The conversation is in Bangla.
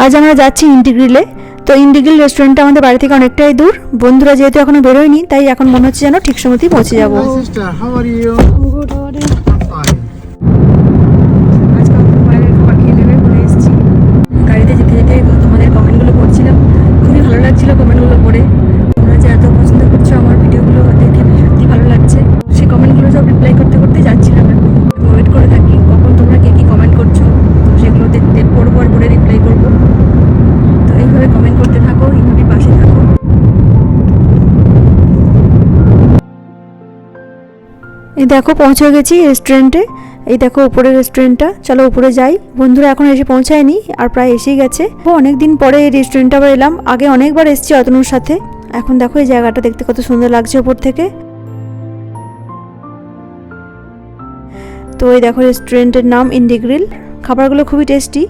আজ আমরা যাচ্ছি ইন্ডিগ্রিলে। তো ইন্ডিগ্রিল রেস্টুরেন্টটা আমাদের বাড়ি থেকে অনেকটাই দূর। বন্ধুরা যেহেতু এখনো বেরোয়নি, তাই এখন মনে হচ্ছে যেন ঠিক সময়তেই পৌঁছে যাবো। Sister, how are you? Good morning. Fine. আজকে আমাদের বাইরের খাবার খেয়ে নেবে বলে এসেছি। গাড়িতে যেতে যেতে তোমাদের কমেন্টগুলো পড়ছিলাম, খুবই ভালো লাগছিল কমেন্টগুলো পড়ে। তোমরা যে এত পছন্দ করছো আমার ভিডিওগুলো, দেখে সত্যি ভালো লাগছে। সেই কমেন্টগুলো সব রিপ্লাই করতে করতে যাচ্ছিলাম। এখন ওয়েট করে থাকি কখন তোমরা কে কী কমেন্ট করছো, তো সেগুলো দেখতে পড়বো আর পড়ে রিপ্লাই করবো। তো এইভাবে কমেন্ট করতে থাকো, এইভাবে পাশে থাকো। এই দেখো পৌঁছে গেছি রেস্টুরেন্টে। এই দেখো উপরের রেস্টুরেন্টটা, চলো উপরে যাই। বন্ধুরা এখন এসে পৌঁছায়নি, আর প্রায় এসেই গেছে। অনেক দিন পরে এই রেস্টুরেন্টে আবার এলাম। আগে অনেকবার এসেছি অতনুর সাথে। এখন দেখো এই জায়গাটা দেখতে কত সুন্দর লাগছে উপর থেকে। তো এই দেখো রেস্টুরেন্টের নাম ইন্ডিগ্রিল। খাবারগুলো খুবই টেস্টি।